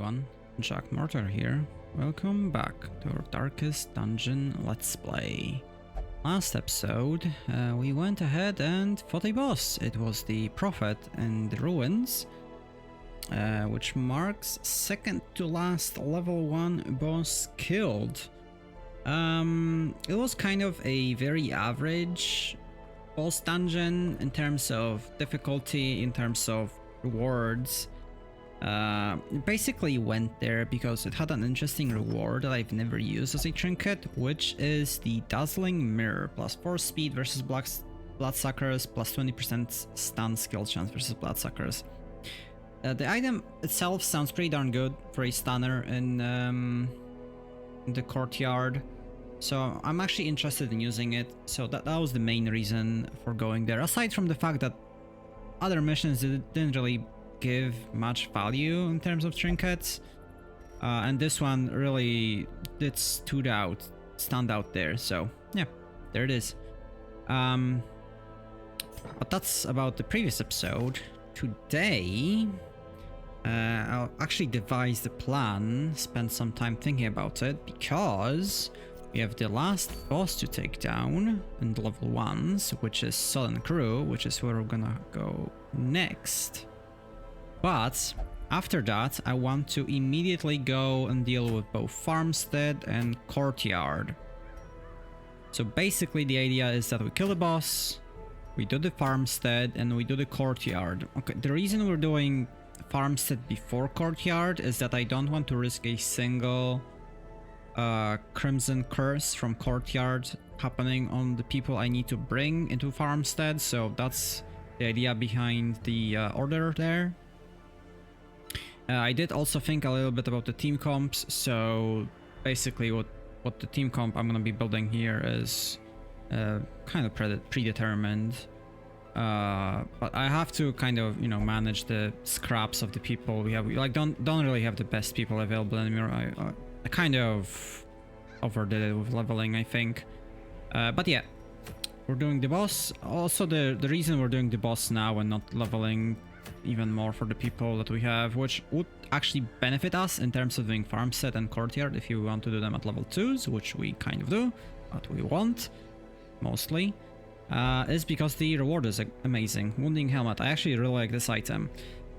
everyone, Jack Mortar here. Welcome back to our Darkest Dungeon Let's Play. Last episode, we went ahead and fought a boss. It was the Prophet in the Ruins, which marks second to last level 1 boss killed. It was kind of a very average boss dungeon in terms of difficulty, in terms of rewards. Basically went there because it had an interesting reward that I've never used as a trinket, which is the Dazzling Mirror, plus 4 speed versus Bloodsuckers, plus 20% stun skill chance versus Bloodsuckers. The item itself sounds pretty darn good for a stunner in the courtyard, so I'm actually interested in using it. So that was the main reason for going there, aside from the fact that other missions didn't really give much value in terms of trinkets, and this one really did stand out there. So yeah, there it is. But that's about the previous episode. Today I'll actually devise the plan, spend some time thinking about it, because we have the last boss to take down in the level 1s, which is Sullen Crew, which is where we're gonna go next. But after that, I want to immediately go and deal with both Farmstead and Courtyard. So basically the idea is that we kill the boss, we do the Farmstead, and we do the Courtyard. Okay, the reason we're doing Farmstead before Courtyard is that I don't want to risk a single Crimson Curse from Courtyard happening on the people I need to bring into Farmstead. So that's the idea behind the order there. I did also think a little bit about the team comps, so basically what the team comp I'm gonna be building here is kind of predetermined, but I have to kind of, you know, manage the scraps of the people we have. We like don't really have the best people available anymore. I kind of overdid it with leveling, I think, but yeah, we're doing the boss. Also, the reason we're doing the boss now and not leveling even more for the people that we have, which would actually benefit us in terms of doing Farmstead and Courtyard if you want to do them at level 2s, which we kind of do, but we won't mostly, is because the reward is amazing. Wounding Helmet, I actually really like this item.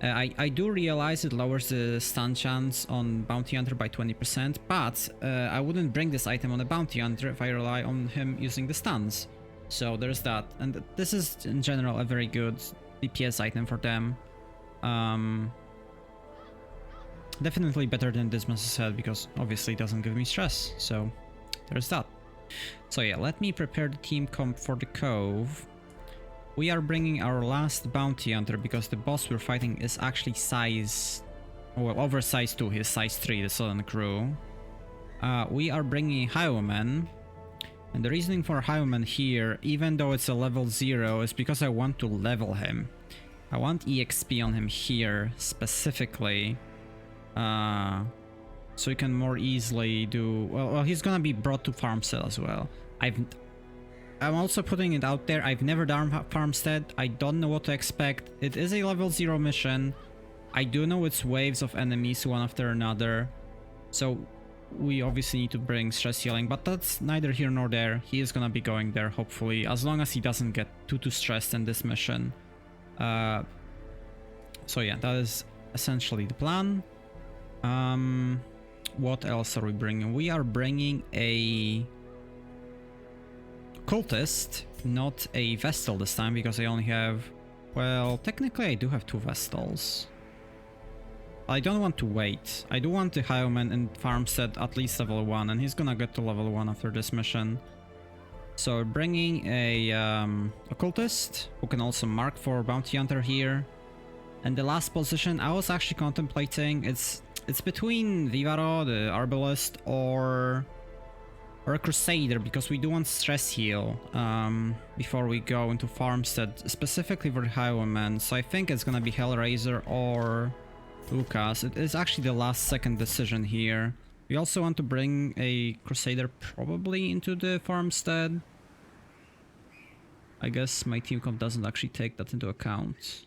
I do realize it lowers the stun chance on Bounty Hunter by 20%, but I wouldn't bring this item on a Bounty Hunter if I rely on him using the stuns. So there's that, and this is in general a very good DPS item for them. Definitely better than Dismas' Head, because obviously it doesn't give me stress, so there's that. So yeah, let me prepare the team comp for the Cove. We are bringing our last Bounty Hunter because the boss we're fighting is actually oversized 2, he's size 3, the Sullen Crew. We are bringing Highwayman. And the reasoning for Highwayman here, even though it's a level 0, is because I want to level him. I want EXP on him here specifically, so he can more easily do well. He's gonna be brought to Farmstead as well. I'm also putting it out there, I've never done Farmstead. I don't know what to expect. It is a level 0 mission. I do know it's waves of enemies one after another, so we obviously need to bring stress healing, but that's neither here nor there. He is gonna be going there, hopefully, as long as he doesn't get too stressed in this mission. So yeah, that is essentially the plan. What else are we bringing? We are bringing a cultist, not a Vestal this time, because I only have, well, technically I do have 2 Vestals. I don't want to wait. I do want the Highwayman and Farmstead at least level 1, and he's gonna get to level 1 after this mission. So bringing a occultist who can also mark for Bounty Hunter here. And the last position I was actually contemplating, it's between Vivaro, the Arbalist, or a Crusader, because we do want stress heal before we go into Farmstead, specifically for the Highwayman. So I think it's gonna be Hellraiser or Lucas. It is actually the last second decision here. We also want to bring a Crusader probably into the Farmstead. I guess my team comp doesn't actually take that into account.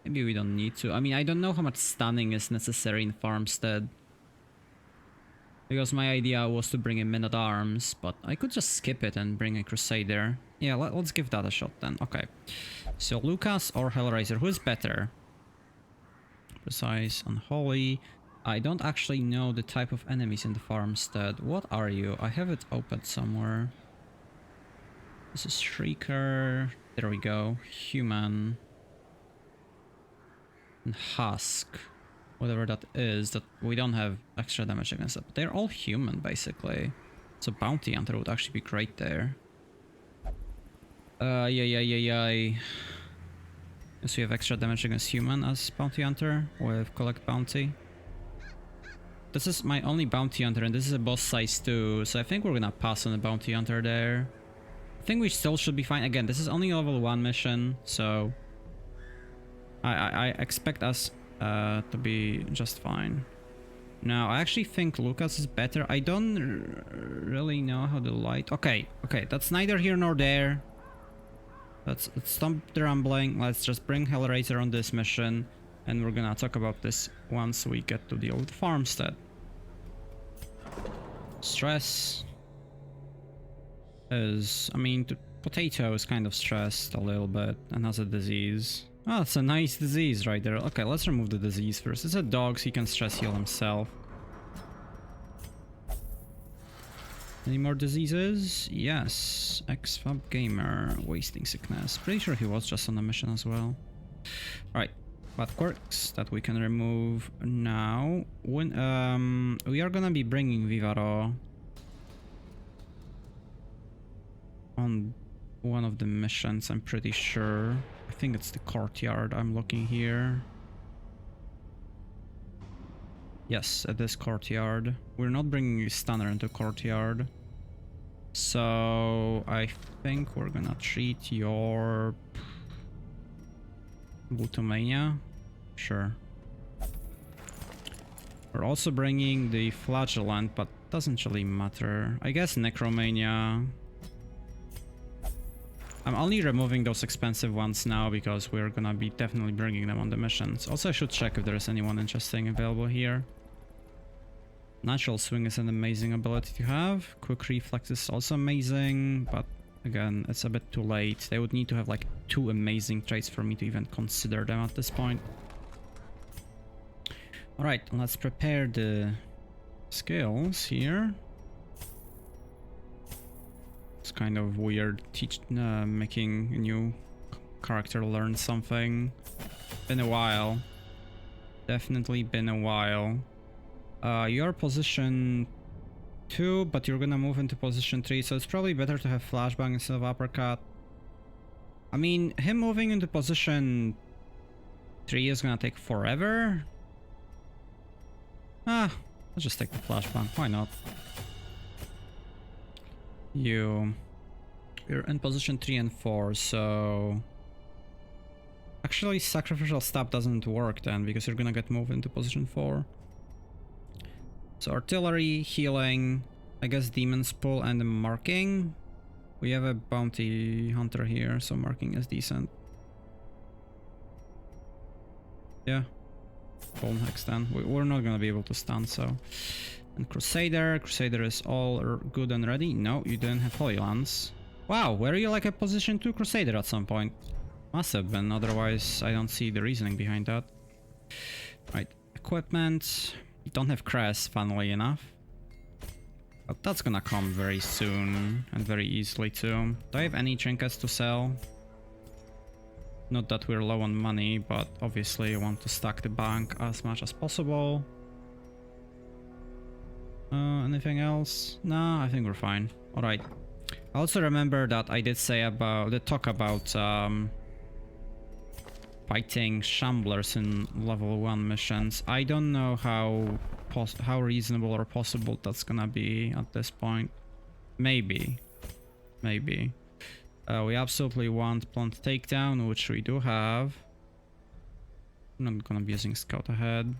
Maybe we don't need to. I mean, I don't know how much stunning is necessary in Farmstead. Because my idea was to bring a Men-at-Arms, but I could just skip it and bring a Crusader. Yeah, let's give that a shot then. Okay. So Lucas or Hellraiser, who is better? Precise, Unholy. I don't actually know the type of enemies in the Farmstead. What are you? I have it opened somewhere. This is Shrieker. There we go. Human. And Husk. Whatever that is, that we don't have extra damage against it. But they're all human, basically. So Bounty Hunter would actually be great there. Yeah. Yes, we have extra damage against human as Bounty Hunter with Collect Bounty. This is my only Bounty Hunter, and this is a boss size too, so I think we're gonna pass on the Bounty Hunter there. I think we still should be fine. Again, this is only a level 1 mission, so I expect us to be just fine. Now, I actually think Lucas is better. I don't really know how the light... Okay, that's neither here nor there. Let's stop the rambling. Let's just bring Hellraiser on this mission, and we're gonna talk about this once we get to deal with Farmstead. Stress is... I mean, the potato is kind of stressed a little bit and has a disease. Oh, it's a nice disease right there. Okay, let's remove the disease first. It's a dog, so he can stress heal himself. Any more diseases? Yes. Xfab Gamer. Wasting Sickness. Pretty sure he was just on a mission as well. Alright. Bad quirks that we can remove now. When we are gonna be bringing Vivaro on one of the missions, I'm pretty sure. I think it's the courtyard. I'm looking here. Yes, at this courtyard. We're not bringing a stunner into courtyard. So I think we're gonna treat your Blutomania. Sure. We're also bringing the Flagellant, but doesn't really matter. I guess Necromania. I'm only removing those expensive ones now because we're gonna be definitely bringing them on the missions. Also, I should check if there's anyone interesting available here. Natural Swing is an amazing ability to have. Quick Reflex is also amazing, but again, it's a bit too late. They would need to have like 2 amazing traits for me to even consider them at this point. Alright, let's prepare the skills here. It's kind of weird making a new character learn something. Been a while. Definitely been a while. You're position 2, but you're gonna move into position 3, so it's probably better to have Flashbang instead of Uppercut. I mean, him moving into position 3 is gonna take forever. Let's just take the Flashbang, why not? You're in position 3 and 4, so... Actually, Sacrificial Stab doesn't work then, because you're gonna get moved into position 4. So Artillery, Healing, I guess Demon's Pull, and Marking. We have a Bounty Hunter here, so Marking is decent. Yeah. Full Hex then. We're not gonna be able to stun, so... And Crusader. Crusader is all good and ready. No, you didn't have Holy Lance. Wow, were you like a position 2 Crusader at some point? Must have been, otherwise I don't see the reasoning behind that. Right, equipment. You don't have Crest, funnily enough. But that's gonna come very soon and very easily too. Do I have any trinkets to sell? Not that we're low on money, but obviously I want to stack the bank as much as possible. Anything else? No, I think we're fine. Alright. I also remember that I did talk about fighting Shamblers in level 1 missions. I don't know how reasonable or possible that's gonna be at this point. Maybe. We absolutely want Plant Takedown, which we do have. I'm not gonna be using Scout Ahead.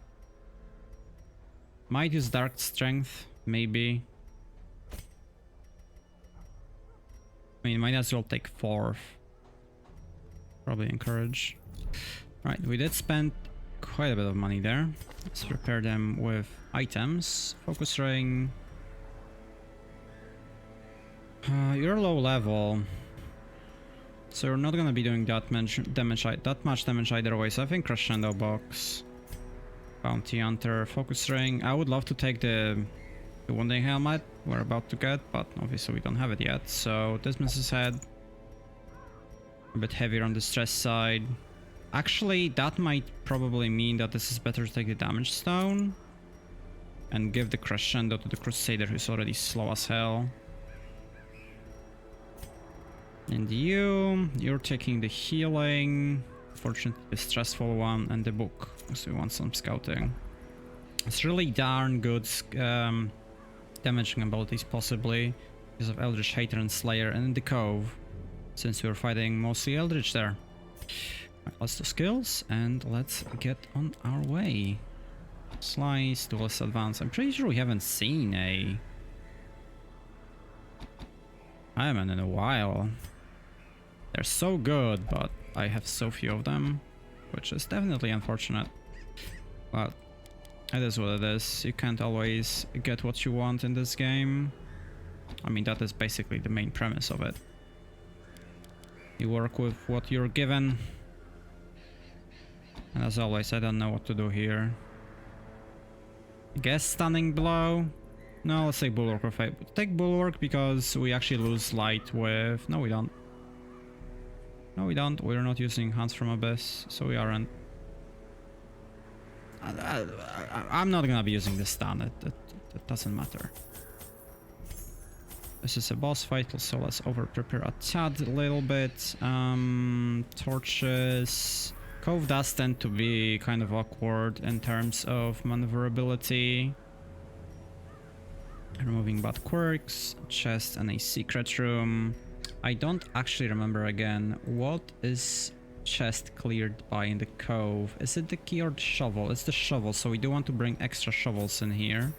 Might use Dark Strength, maybe. I mean, might as well take 4th. Probably encourage. Right, we did spend quite a bit of money there. Let's prepare them with items. Focus ring. You're low level, so you're not gonna be doing that much damage either way. So I think Crescendo box, Bounty Hunter, Focus ring. I would love to take the Wounding Helmet we're about to get, but obviously we don't have it yet. So Dismisses Head, a bit heavier on the stress side. Actually, that might probably mean that this is better to take the Damage Stone and give the Crescendo to the Crusader, who's already slow as hell. And you're taking the healing, fortunately the stressful one, and the book, because we want some scouting. It's really darn good damaging abilities, possibly because of Eldritch Hater and Slayer, and in the Cove, since we're fighting mostly Eldritch there. Right, let's do skills and let's get on our way. Slice, Duelist Advance. I'm pretty sure we haven't seen a Ironman in a while. They're so good, but I have so few of them, which is definitely unfortunate. But it is what it is. You can't always get what you want in this game. I mean, that is basically the main premise of it. You work with what you're given. And as always, I don't know what to do here. I guess Stunning Blow. No, let's take Bulwark. Take Bulwark because we actually lose light with... No, we don't. No, we don't. We're not using Hands from Abyss, so we aren't. I'm not gonna be using this stun. It doesn't matter. This is a boss fight, so let's over-prepare a tad a little bit. Torches. Cove does tend to be kind of awkward in terms of maneuverability. Removing bad quirks, chest, and a secret room. I don't actually remember again what is chest cleared by in the Cove. Is it the key or the shovel? It's the shovel, so we do want to bring extra shovels in here.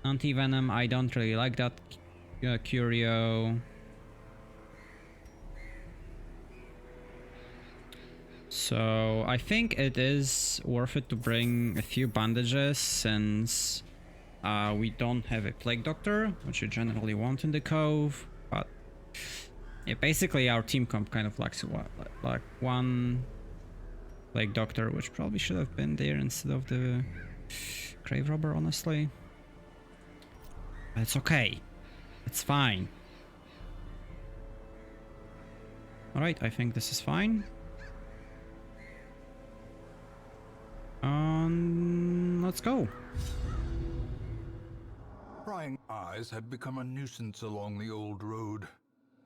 Anti-venom, I don't really like that curio. So I think it is worth it to bring a few bandages, since we don't have a Plague Doctor, which you generally want in the Cove. But yeah, basically our team comp kind of lacks like one Plague Doctor, which probably should have been there instead of the Grave Robber, honestly. But it's okay. It's fine. Alright, I think this is fine. Let's go. Prying eyes had become a nuisance along the old road,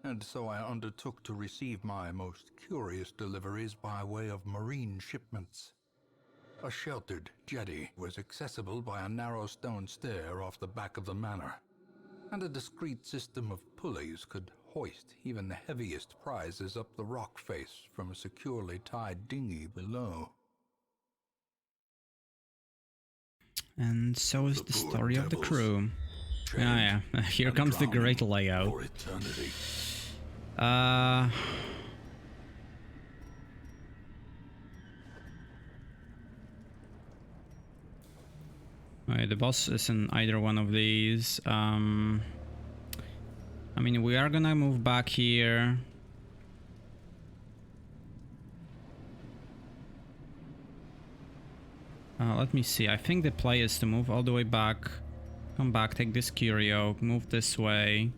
and so I undertook to receive my most curious deliveries by way of marine shipments. A sheltered jetty was accessible by a narrow stone stair off the back of the manor, and a discreet system of pulleys could hoist even the heaviest prizes up the rock face from a securely tied dinghy below. And so is the story of the crew. Ah, yeah. Here comes the great layout. Right, the boss is in either one of these. I mean, we are gonna move back here. Let me see. I think the play is to move all the way back, come back, take this curio, move this way.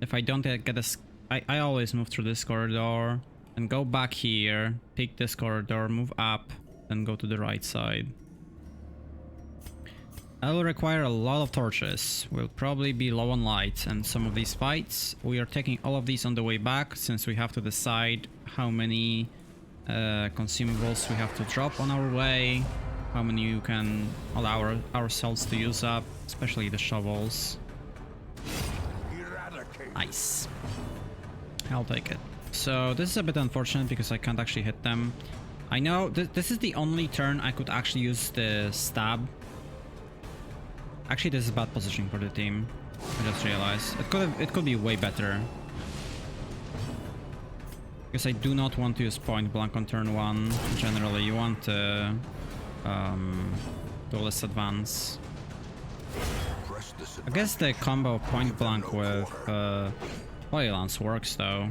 If I don't get a... I always move through this corridor, and go back here, pick this corridor, move up, then go to the right side. That will require a lot of torches. We'll probably be low on light and some of these fights. We are taking all of these on the way back, since we have to decide how many consumables we have to drop on our way. How many you can allow ourselves to use up, especially the shovels. Nice. I'll take it. So this is a bit unfortunate because I can't actually hit them. I know this is the only turn I could actually use the stab. Actually, this is bad positioning for the team. I just realized it could be way better. Because I do not want to use point blank on turn 1. Generally, you want to duelist advance. I guess the combo point blank with Holy Lance works though.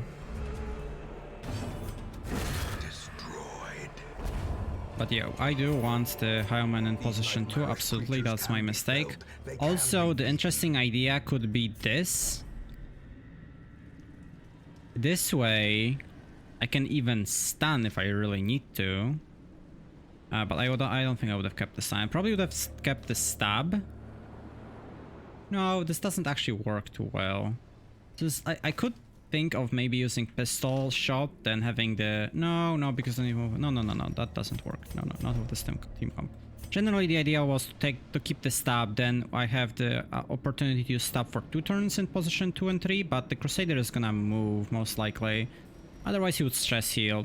But yeah, I do want the Highwayman in position 2, absolutely, that's my mistake. Also, the interesting idea could be this. This way, I can even stun if I really need to. But I don't think I would have kept the stun. I probably would have kept the stab. No, this doesn't actually work too well. Just, I could think of maybe using pistol shot, then having the... No, because then you move... No, that doesn't work. No, not with this team comp. Generally, the idea was to keep the stab, then I have the opportunity to use stab for 2 turns in position 2 and 3, but the Crusader is gonna move, most likely. Otherwise, he would stress heal.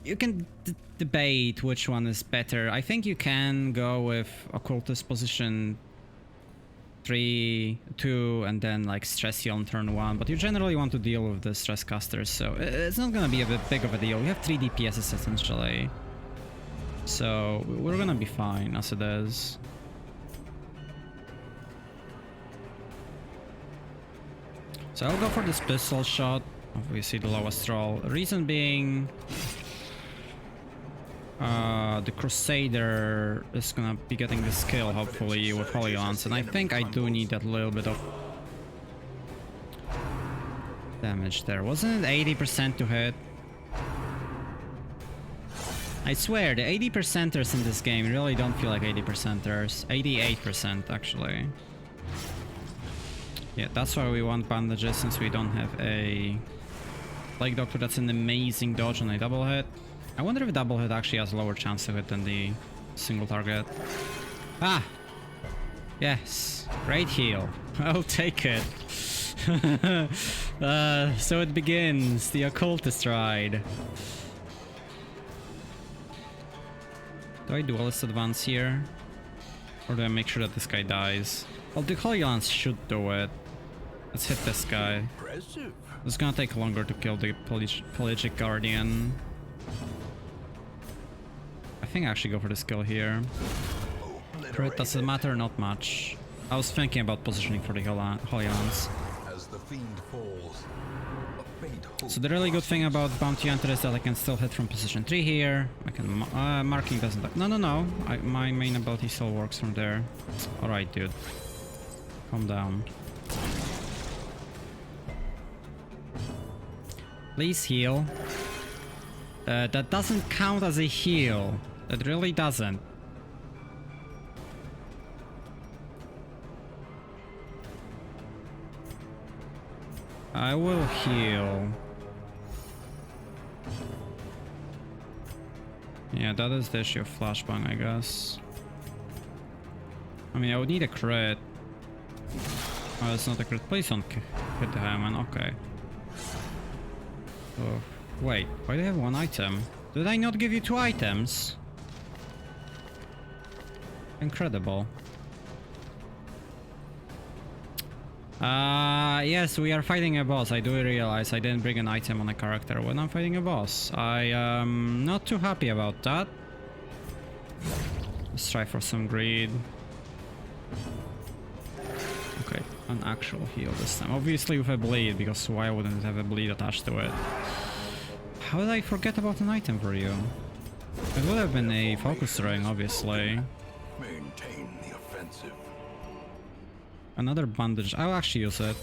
You can debate which one is better. I think you can go with Occultist position 3, 2, and then like stress heal on turn 1, but you generally want to deal with the stress casters, so it's not gonna be a bit big of a deal. We have 3 DPSs essentially, so we're gonna be fine as it is. So I'll go for this pistol shot, obviously the lowest roll. Reason being, the Crusader is gonna be getting the skill, hopefully, with Holy Lance, and I think I do need that little bit of damage there. Wasn't it 80% to hit? I swear, the 80%ers in this game really don't feel like 80%ers. 88% actually. Yeah, that's why we want bandages, since we don't have a Plague Doctor that's an amazing dodge on a double hit. I wonder if double hit actually has a lower chance to hit than the single target. Ah! Yes, great heal. I'll take it. So it begins, the Occultist ride. Do I duelist advance here? Or do I make sure that this guy dies? Well, the Holy Lance should do it. Let's hit this guy. It's gonna take longer to kill the Pelagic Guardian. I think I actually go for the skill here. Crit doesn't matter, not much. I was thinking about positioning for the Holy Lance. So the really good thing about Bounty Hunter is that I can still hit from position 3 here. I can... marking doesn't... No. My main ability still works from there. Alright, dude. Calm down. Please heal. That doesn't count as a heal. That really doesn't. I will heal. Yeah, that is the issue of Flashbang, I guess. I mean, I would need a crit. Oh, it's not a crit. Please don't hit the Highwayman. Okay. Oh, wait. Why do I have 1 item? Did I not give you 2 items? Incredible. Yes, we are fighting a boss. I do realize I didn't bring an item on a character when I'm fighting a boss. I am not too happy about that. Let's try for some greed. Okay, an actual heal this time. Obviously with a bleed, because why wouldn't it have a bleed attached to it? How did I forget about an item for you? It would have been a focus ring, obviously. Maintain the offensive. Another bandage. I'll actually use it.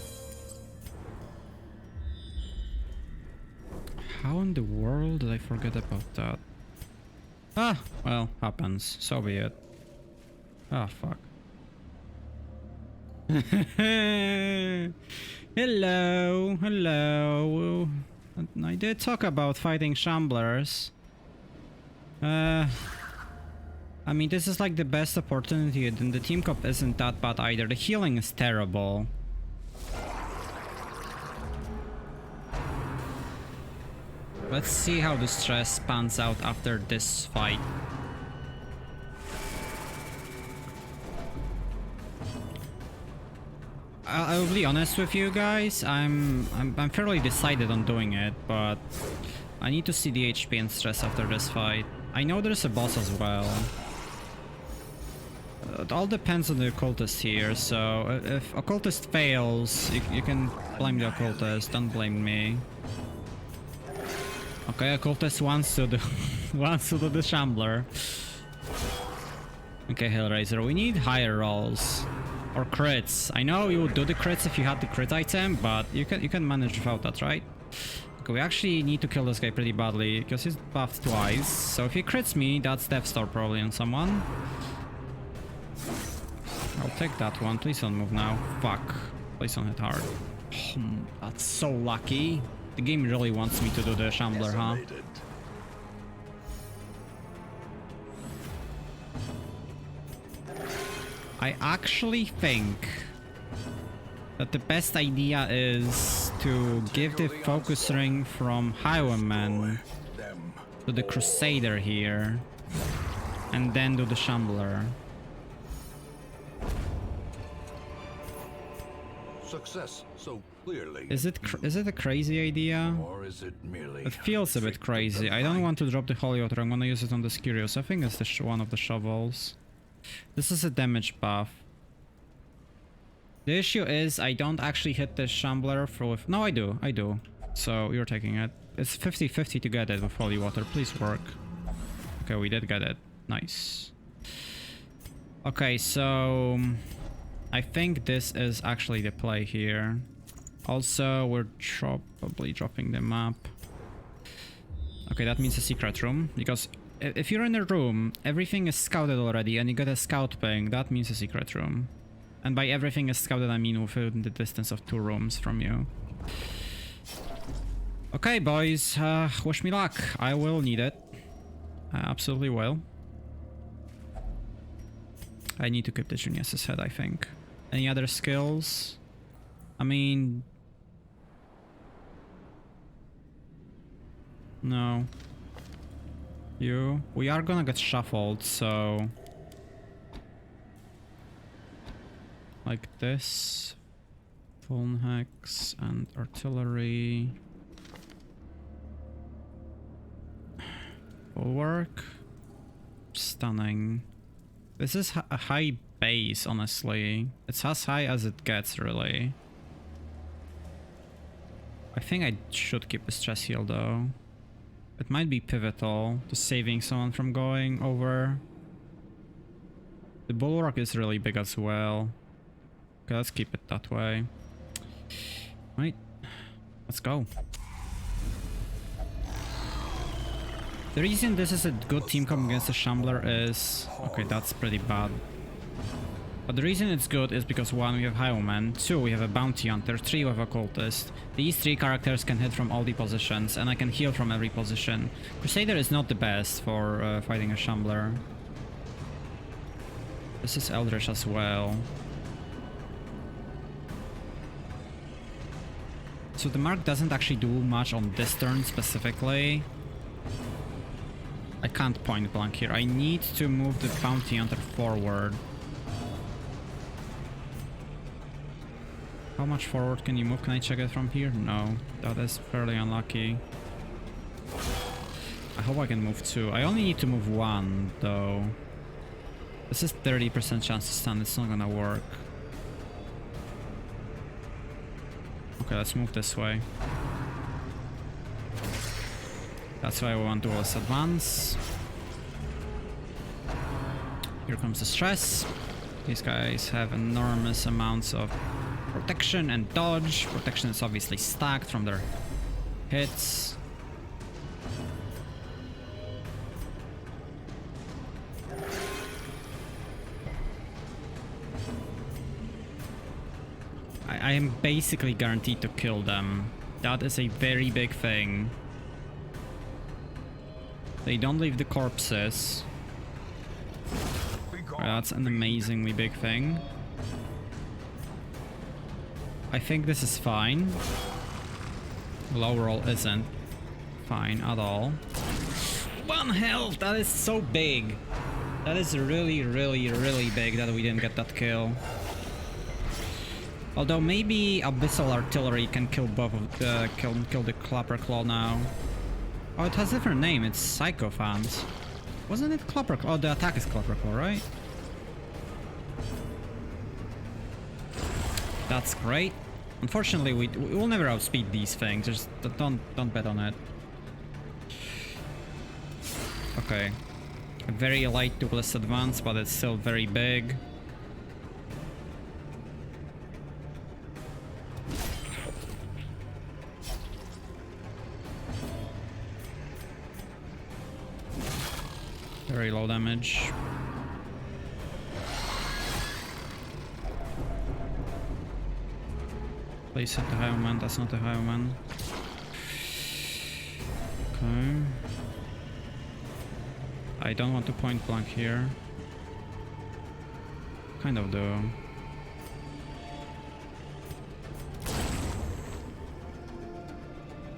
How in the world did I forget about that? Ah, well, happens. So be it. Ah, fuck. Hello. I did talk about fighting Shamblers. I mean, this is like the best opportunity, and the team comp isn't that bad either. The healing is terrible. Let's see how the stress pans out after this fight. I'll be honest with you guys. I'm fairly decided on doing it, but I need to see the HP and stress after this fight. I know there's a boss as well. It all depends on the occultist here, so if occultist fails, you can blame the occultist, don't blame me. Okay, occultist wants to do the shambler. Okay, Hellraiser, we need higher rolls. Or crits. I know you would do the crits if you had the crit item, but you can manage without that, right? Okay, we actually need to kill this guy pretty badly, because he's buffed twice. So if he crits me, that's Death Star probably on someone. I'll take that one. Please don't move now. Fuck. Please don't hit hard. That's so lucky. The game really wants me to do the shambler, huh? I actually think that the best idea is to give the focus ring from Highwayman to the Crusader here, and then do the shambler. Success so clearly. Is it a crazy idea? Or is it merely? It feels a bit crazy. I don't want to drop the holy water. I'm gonna use it on the Curious. I think it's the one of the shovels. This is a damage buff. The issue is I don't actually hit the shambler with... No, I do. So you're taking it. It's 50-50 to get it with holy water. Please work. Okay, we did get it. Nice. Okay, so I think this is actually the play here. Also, we're probably dropping the map. Okay, that means a secret room, because if you're in a room, everything is scouted already, and you get a scout ping, that means a secret room. And by everything is scouted, I mean within the distance of 2 rooms from you. Okay, boys, wish me luck. I will need it. I absolutely will. I need to keep the Junius's head, I think. Any other skills? I mean... No. We are gonna get shuffled, so... Like this. Full hex and artillery. Bulwark. Stunning. This is a high base, honestly. It's as high as it gets, really. I think I should keep a stress heal, though. It might be pivotal to saving someone from going over. The bulwark is really big as well. Okay, let's keep it that way. Right, let's go. The reason this is a good team coming against the Shambler is... Okay, that's pretty bad. But the reason it's good is because 1, we have Highwayman, 2, we have a Bounty Hunter, 3, we have a Cultist. These 3 characters can hit from all the positions, and I can heal from every position. Crusader is not the best for fighting a Shambler. This is Eldritch as well. So the Mark doesn't actually do much on this turn specifically. I can't point blank here. I need to move the Bounty Hunter forward. How much forward can you move? Can I check it from here? No, that is fairly unlucky. I hope I can move 2. I only need to move 1 though. This is 30% chance to stun. It's not gonna work. Okay, let's move this way. That's why we want to also advance. Here comes the stress. These guys have enormous amounts of protection and dodge. Protection is obviously stacked from their hits. I am basically guaranteed to kill them. That is a very big thing. They don't leave the corpses. That's an amazingly big thing. I think this is fine. Low roll isn't fine at all. 1 health! That is so big. That is really, really, really big that we didn't get that kill. Although maybe Abyssal Artillery can kill both of kill the Clapper Claw now. Oh, it has a different name. It's Sycophant. Wasn't it Clapper Claw? Oh, the attack is Clapper Claw, right? That's great. Unfortunately, we will never outspeed these things. Just don't bet on it. Okay. A very light duelist advance, but it's still very big. Very low damage. Please hit the high omen. That's not the high omen. Okay. I don't want to point blank here. Kind of do.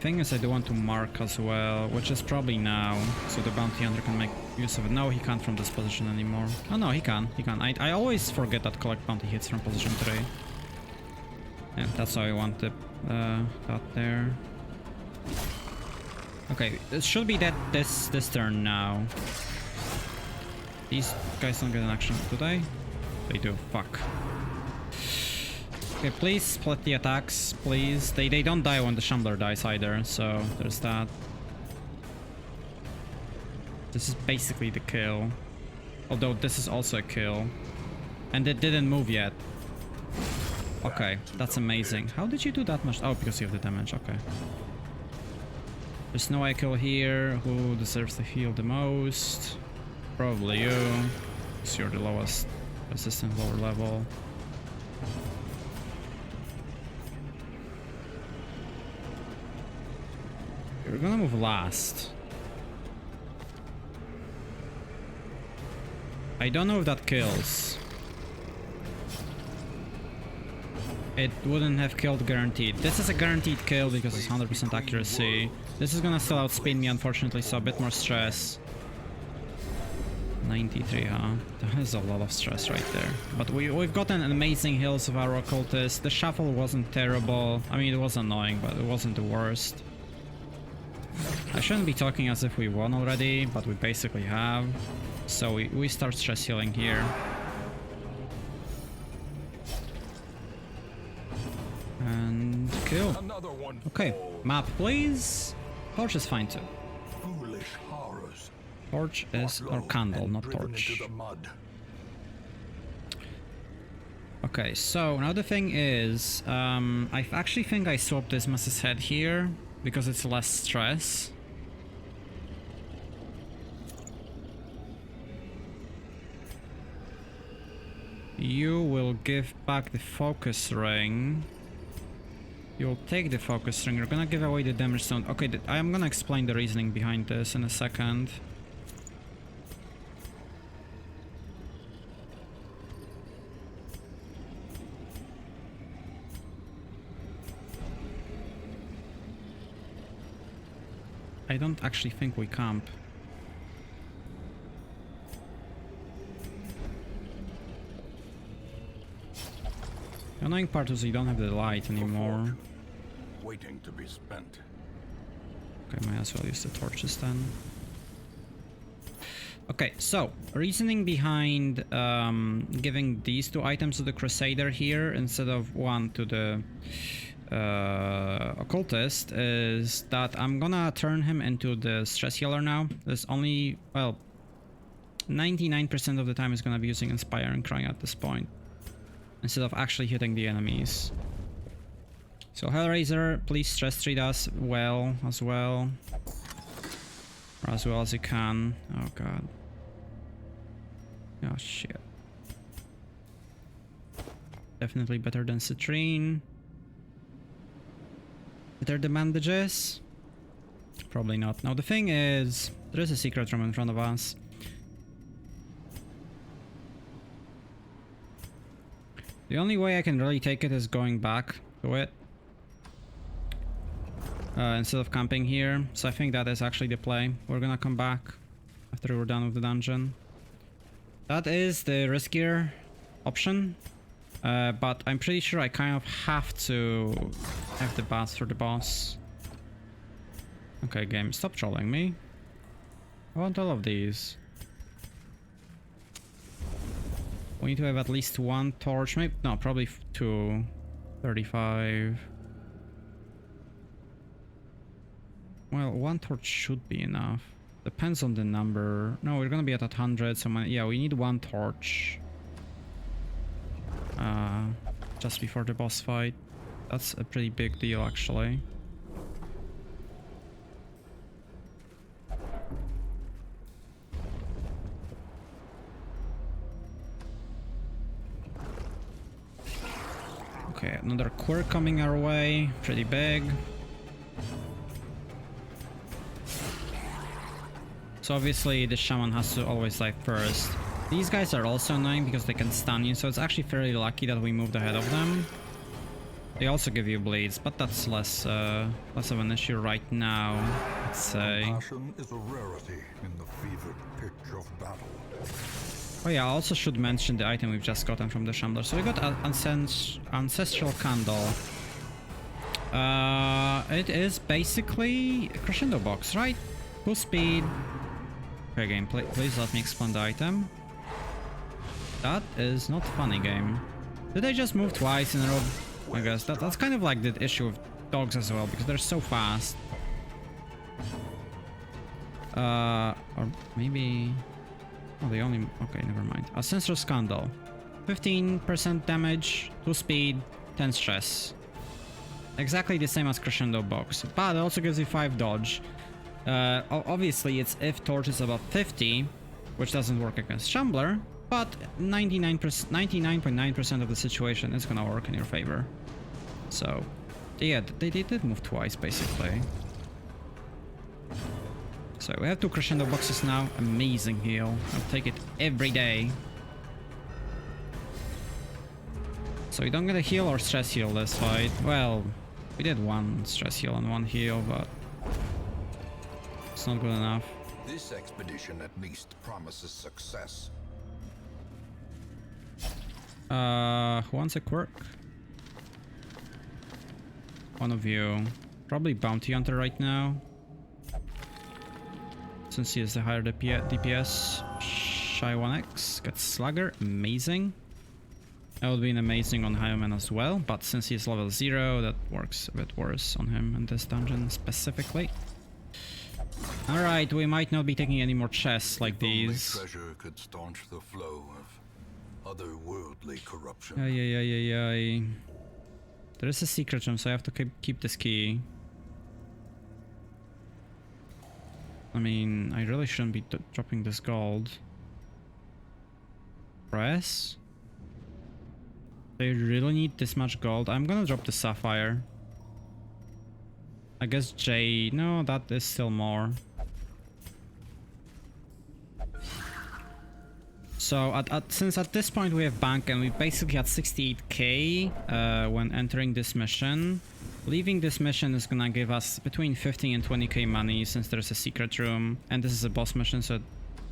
Thing is, I do want to mark as well, which is probably now, so the bounty hunter can make use of it. No, he can't from this position anymore. Oh no, he can. He can. I always forget that collect bounty hits from position 3. Yeah, that's how I want the, that there. Okay, it should be that this turn now. These guys don't get an action, do they? They do. Fuck. Okay, please split the attacks, please. They don't die when the Shambler dies either, so there's that. This is basically the kill. Although this is also a kill. And it didn't move yet. Okay, that's amazing. How did you do that much? Oh, because you have the damage, okay. There's no I kill here. Who deserves to heal the most? Probably you. Because you're the lowest resistant, lower level. You're gonna move last. I don't know if that kills. It wouldn't have killed guaranteed. This is a guaranteed kill because it's 100% accuracy. This is gonna still outspeed me, unfortunately, so a bit more stress. 93, huh? That is a lot of stress right there. But we've gotten amazing heals of our occultist. The shuffle wasn't terrible. I mean, it was annoying, but it wasn't the worst. I shouldn't be talking as if we won already, but we basically have. So we start stress healing here. And kill. Okay, map please. Torch is fine too. Torch is, or candle, not torch. Okay, so now the thing is, I actually think I swapped this Mess's head here because it's less stress. You will give back the focus ring. You'll take the focus ring. You're gonna give away the damage zone. Okay, I am gonna explain the reasoning behind this in a second. I don't actually think we camp. The annoying part is you don't have the light anymore. Waiting to be spent. Okay, might as well use the torches then. Okay, so reasoning behind giving these two items to the Crusader here instead of one to the occultist is that I'm gonna turn him into the stress healer now. There's only, well, 99% of the time he's gonna be using Inspire and Crying at this point, instead of actually hitting the enemies. So Hellraiser, please stress treat us well as well. Or as well as you can. Oh god. Oh shit. Definitely better than Citrine. Better than bandages? Probably not. Now the thing is, there is a secret room in front of us. The only way I can really take it is going back to it. Instead of camping here. So I think that is actually the play. We're gonna come back after we're done with the dungeon. That is the riskier option. But I'm pretty sure I kind of have to have the bath for the boss. Okay, game, stop trolling me. I want all of these. We need to have at least one torch, maybe, no, probably two. 35. Well, one torch should be enough. Depends on the number. No, we're gonna be at 100, so yeah, we need one torch. Just before the boss fight. That's a pretty big deal, actually. Okay, another quirk coming our way. Pretty big. So obviously the shaman has to always die first. These guys are also annoying because they can stun you, so it's actually fairly lucky that we moved ahead of them. They also give you bleeds, but that's less of an issue right now, let's say. Compassion is a rarity in the fevered pitch of battle. Oh yeah, I also should mention the item we've just gotten from the Shambler. So we got an Ancestral Candle. It is basically a crescendo box, right? Full speed. Okay, game, please let me explain the item. That is not funny, game. Did they just move twice in a row? I guess that's kind of like the issue with dogs as well, because they're so fast. Or maybe... Oh, they only... Okay, never mind. Ancestral Scandal. 15% damage, 2 speed, 10 stress. Exactly the same as Crescendo Box, but it also gives you 5 dodge. Obviously, it's if torch is above 50, which doesn't work against Shambler, but 99.9% of the situation is gonna work in your favor. So, yeah, they did move twice, basically. So we have 2 crescendo boxes now. Amazing heal. I'll take it every day. So we don't get a heal or stress heal this fight. Well, we did 1 stress heal and 1 heal, but it's not good enough. This expedition at least promises success. Who wants a quirk? One of you. Probably Bounty Hunter right now. Since he has the higher DPS. Shy 1x gets Slugger. Amazing. That would be an amazing on Highman as well, but since he's level 0, that works a bit worse on him in this dungeon specifically. Alright, we might not be taking any more chests like these. Treasure could staunch the flow of otherworldly corruption. Ay. There is a secret room, so I have to keep this key. I mean, I really shouldn't be dropping this gold. Press? They really need this much gold. I'm gonna drop the sapphire. I guess J... No, that is still more. So since at this point we have bank and we basically had 68k when entering this mission, leaving this mission is gonna give us between 15 and 20k money since there's a secret room and this is a boss mission, so it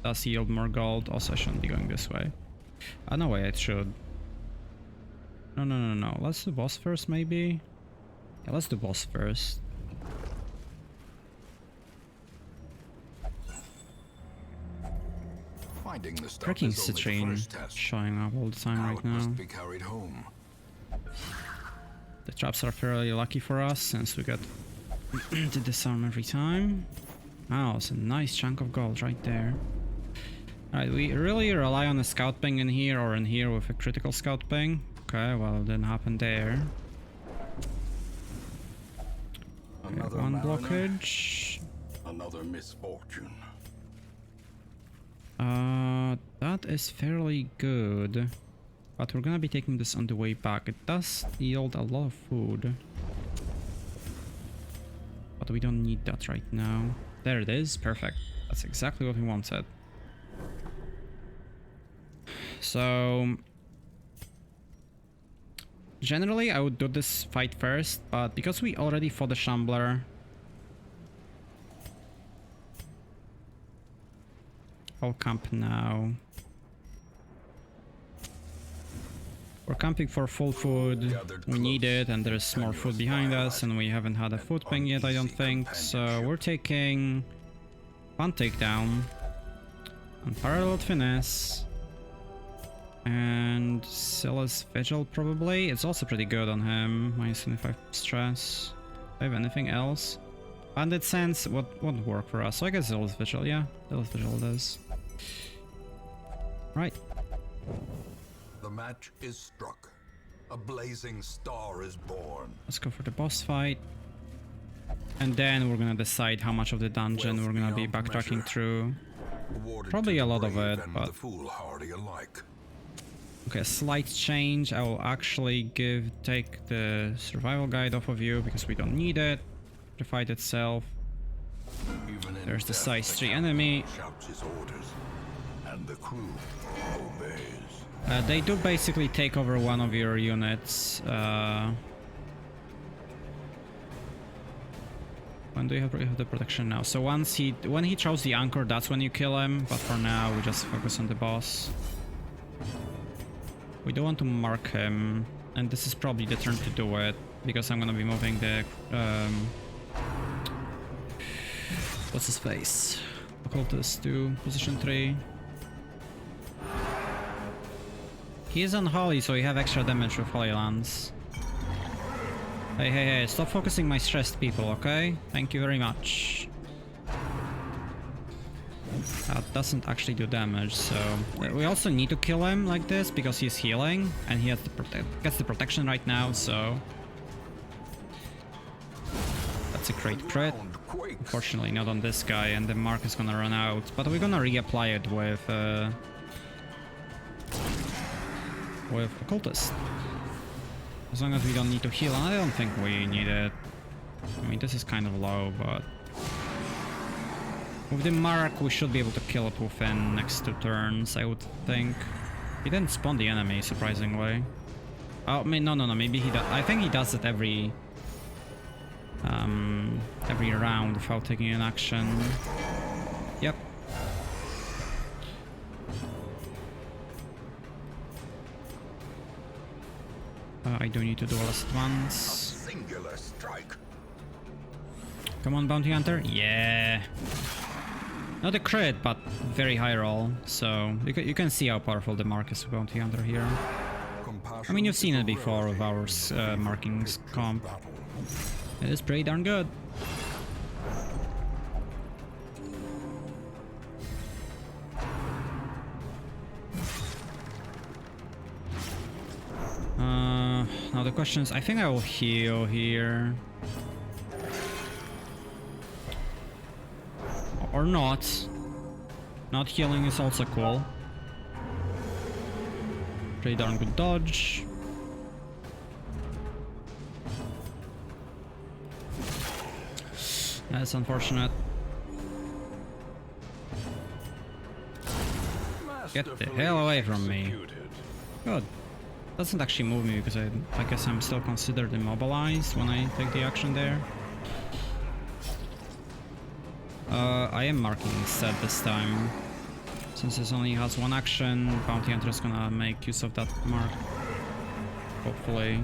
does yield more gold. Also, I shouldn't be going this way. No way, it should. No. Let's do boss first, maybe. Yeah, let's do boss first. Freaking citrine showing up all the time right now. Must be carried home. The traps are fairly lucky for us since we get to disarm every time. Wow, it's a nice chunk of gold right there. Alright, we really rely on a scout ping in here or in here with a critical scout ping. Okay, well, it didn't happen there. Okay, one blockage. Another misfortune. That is fairly good. But we're gonna be taking this on the way back. It does yield a lot of food. But we don't need that right now. There it is, perfect. That's exactly what we wanted. So... generally, I would do this fight first, but because we already fought the Shambler... I'll camp now. We're camping for full food. We need it, and there's more food behind us, and we haven't had a food ping yet, I don't think. So we're taking one takedown, unparalleled finesse, and Silas Vigil probably. It's also pretty good on him. Minus 25 stress. Do I have anything else? Bandit Sense won't work for us, so I guess Silas Vigil, yeah. Silas Vigil does. Right. The match is struck. A blazing star is born. Let's go for the boss fight. And then we're gonna decide how much of the dungeon we're gonna be backtracking through. Probably a lot of it, but... Okay, slight change. I will actually take the survival guide off of you because we don't need it. The fight itself. There's the size 3 enemy. And the crew obeys. They do basically take over one of your units. When do you have the protection now? So when he throws the anchor, that's when you kill him. But for now, we just focus on the boss. We do want to mark him, and this is probably the turn to do it because I'm gonna be moving the what's his face? Occultist to position 3. He is unholy, so you have extra damage with Holy Lance. Hey, stop focusing my stressed people, okay? Thank you very much. That doesn't actually do damage, so... We also need to kill him like this, because he's healing, and he has gets the protection right now, so... That's a great crit. Unfortunately not on this guy, and the mark is gonna run out, but we're gonna reapply it with Occultist. As long as we don't need to heal, and I don't think we need it. I mean, this is kind of low, but... With the mark, we should be able to kill it within next 2 turns, I would think. He didn't spawn the enemy, surprisingly. Oh, I mean, no, maybe he does. I think he does it every round without taking an action. Yep. I do need to do all at once. Singular strike. Come on, Bounty Hunter. Yeah. Not a crit, but very high roll. So you can see how powerful the mark is with Bounty Hunter here. I mean, you've seen it before with our markings comp. It is pretty darn good. Now the question is, I think I will heal here. Or not. Not healing is also cool. Pretty darn good dodge. That's unfortunate. Get the hell away from me. Good. Doesn't actually move me because I guess I'm still considered immobilized when I take the action there. I am marking instead this time. Since this only has 1 action, Bounty Hunter is gonna make use of that mark. Hopefully.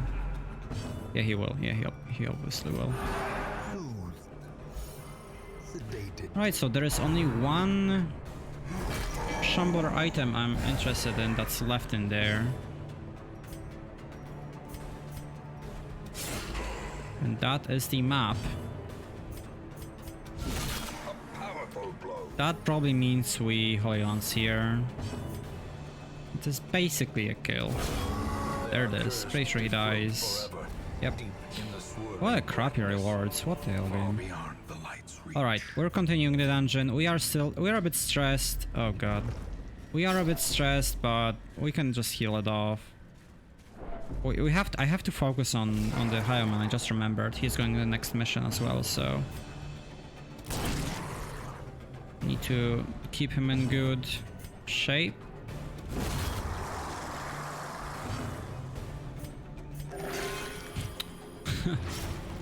Yeah, he will. Yeah, he obviously will. Right, so there is only 1 Shambler item I'm interested in that's left in there. And that is the map. That probably means we Holy Lance here. It is basically a kill. There it is. Pretty sure he dies. Yep. What a crappy rewards. What the hell, game? Alright, we're continuing the dungeon. We are a bit stressed. Oh god. We are a bit stressed, but we can just heal it off. I have to focus on the Hieroman. I just remembered he's going to the next mission as well, so need to keep him in good shape.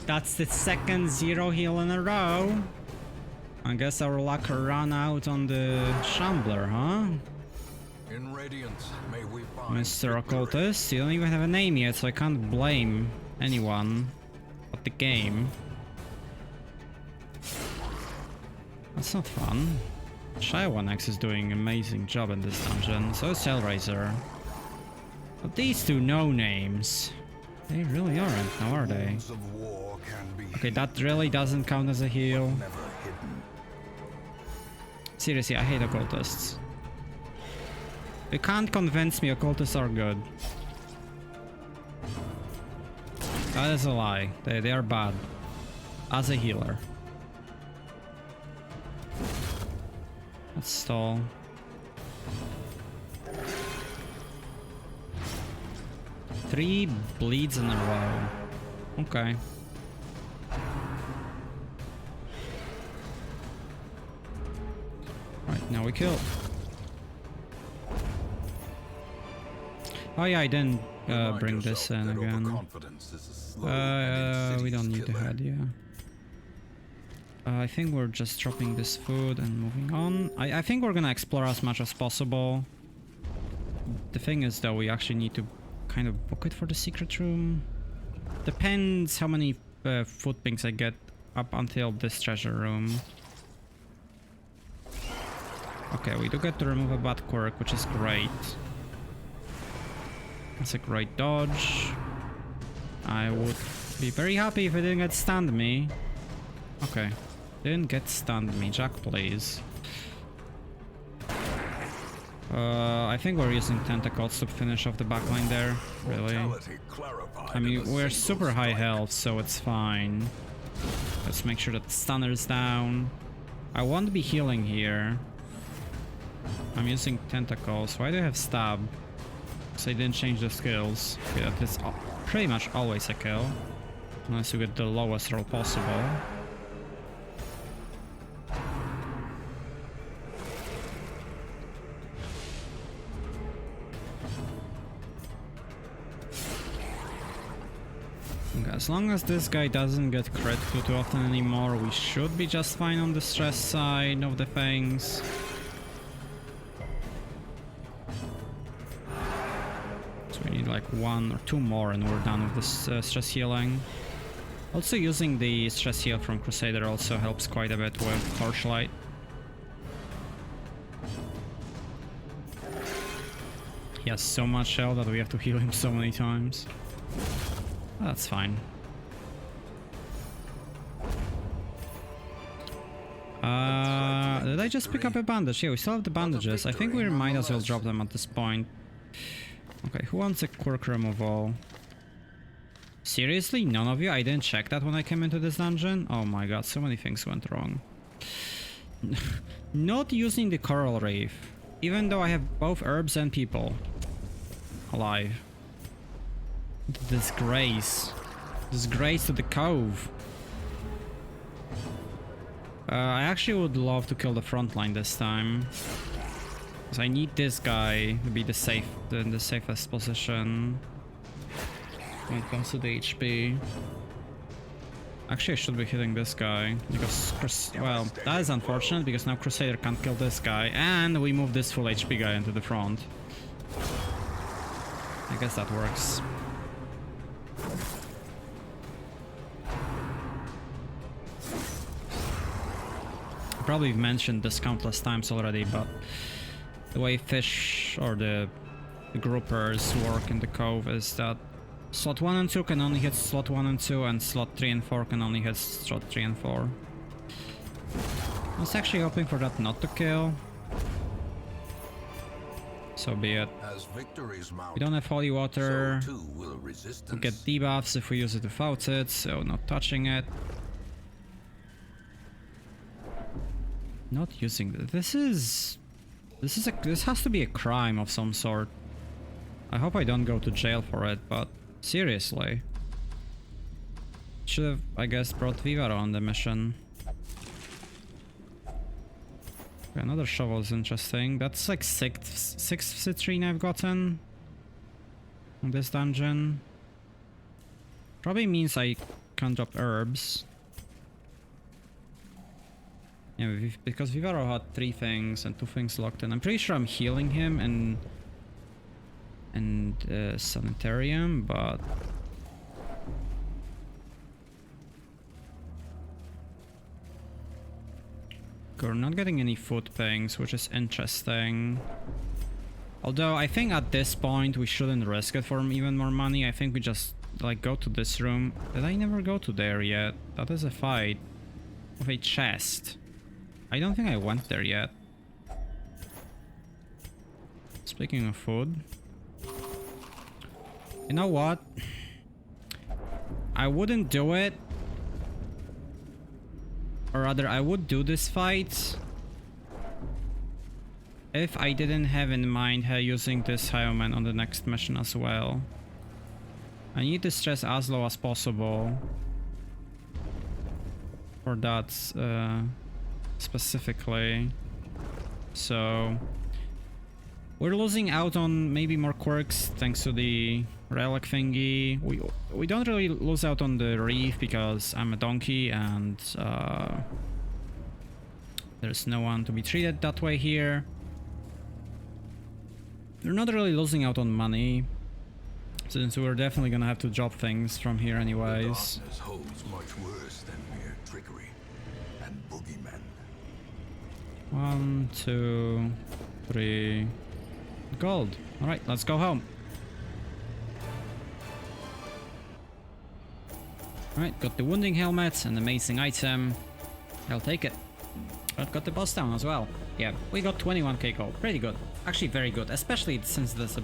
That's the second 0 heal in a row. I guess our luck ran out on the Shambler, huh? In Radiance, may we find Mr. victory. Occultist, you don't even have a name yet, so I can't blame anyone but the game. That's not fun. Shy1X is doing an amazing job in this dungeon, so is Hellraiser. But these two no-names, they really aren't, now are they? Wounds of war can be Okay, that really doesn't count as a heal. never hidden. Seriously, I hate occultists. You can't convince me occultists are good. That is a lie. They are bad. As a healer. Let's stall. Three bleeds in a row. Okay. Right, now we kill. Oh yeah, I didn't Remind bring this yourself in that again. overconfidence is a slow and We don't insidious need the killer. head, yeah. I think we're just dropping this food and moving on. I think we're gonna explore as much as possible. The thing is though, we actually need to kind of book it for the secret room. Depends how many food pings I get up until this treasure room. Okay, we do get to remove a bad quirk, which is great. That's a great dodge. I would be very happy if it didn't get stunned me. Okay. Didn't get stunned me. Jack, please. I think we're using tentacles to finish off the backline there. Really. Mortality clarified I mean, in a we're single super high strike. health, so it's fine. Let's make sure that the stunner's down. I won't be healing here. I'm using tentacles. Why do I have stab? So I didn't change the skills. Okay, that is pretty much always a kill. Unless you get the lowest roll possible. Okay, as long as this guy doesn't get crit too often anymore, we should be just fine on the stress side of the things. So we need like 1 or 2 more and we're done with this stress healing. Also using the stress heal from Crusader also helps quite a bit with Torchlight. He has so much health that we have to heal him so many times. That's fine. Did I just pick up a bandage? Yeah, we still have the bandages. I think we might as well drop them at this point. Okay, who wants a quirk removal? Seriously? None of you? I didn't check that when I came into this dungeon? Oh my god, so many things went wrong. Not using the coral reef, even though I have both herbs and people alive. Disgrace. Disgrace to the cove. I actually would love to kill the front line this time. Because I need this guy to be the safest position when it comes to the HP. Actually, I should be hitting this guy because, well, that is unfortunate because now Crusader can't kill this guy, and we move this full HP guy into the front. I guess that works. I probably mentioned this countless times already, but the way fish or the groupers work in the cove is that slot 1 and 2 can only hit slot 1 and 2, and slot 3 and 4 can only hit slot 3 and 4. I was actually hoping for that not to kill. So be it. As victories mount, We don't have holy water. so too will resistance. We get debuffs if we use it without it, so not touching it. Not using it. This has to be a crime of some sort. I hope I don't go to jail for it, but seriously. Should have, I guess, brought Vivaro on the mission. Okay, another shovel is interesting. That's like sixth citrine I've gotten in this dungeon. Probably means I can't drop herbs. Yeah, because Vivaro had 3 things and 2 things locked in. I'm pretty sure I'm healing him and Sanitarium, but we're not getting any food pings, which is interesting. Although I think at this point we shouldn't risk it for even more money. I think we just like go to this room. Did I never go to there yet? That is a fight with a chest. I don't think I went there yet. Speaking of food, you know what? I wouldn't do it. Or rather, I would do this fight if I didn't have in mind her using this Hyoman on the next mission as well. I need to stress as low as possible for that specifically. So we're losing out on maybe more quirks thanks to the relic thingy. We don't really lose out on the reef because I'm a donkey and there's no one to be treated that way here. We're not really losing out on money, since we're definitely gonna have to drop things from here anyways. The darkness holds much worse than mere trickery and boogeymen. 1, 2, 3 gold. All right, let's go home. All right, got the wounding helmet, an amazing item. I'll take it. I've got the boss down as well. Yeah, we got 21k gold. Pretty good. Actually, very good, especially since this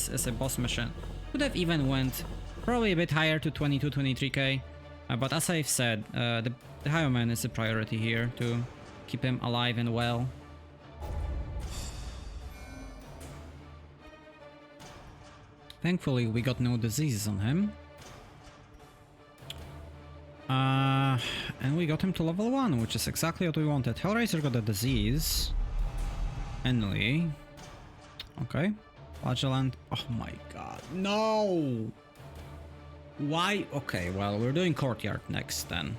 is a boss mission. Could have even went probably a bit higher to 22, 23k. But as I've said, the Hyoman is a priority here to keep him alive and well. Thankfully, we got no diseases on him. And we got him to level 1, which is exactly what we wanted. Hellraiser got a disease. Enly. Okay. Flagellant. Oh my god. No! Why? Okay, well, we're doing Courtyard next then.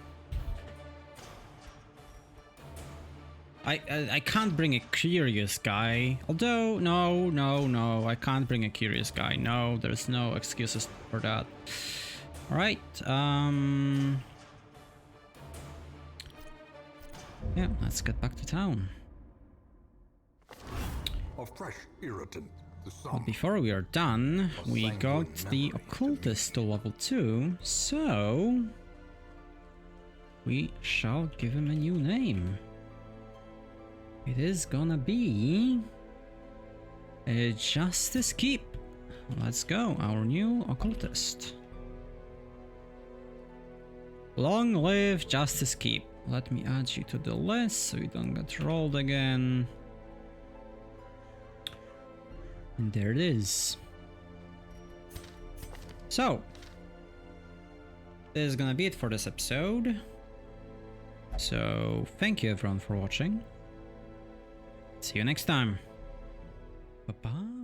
I can't bring a curious guy. Although, no, I can't bring a curious guy. No, there's no excuses for that. Alright, yeah, let's get back to town. A fresh irritant, the sun. But before we are done, we got the occultist to level 2, so we shall give him a new name. It is gonna be Justice Keep. Let's go, our new occultist. Long live Justice Keep. Let me add you to the list so you don't get rolled again. And there it is. So, this is gonna be it for this episode. So, thank you everyone for watching. See you next time. Bye-bye.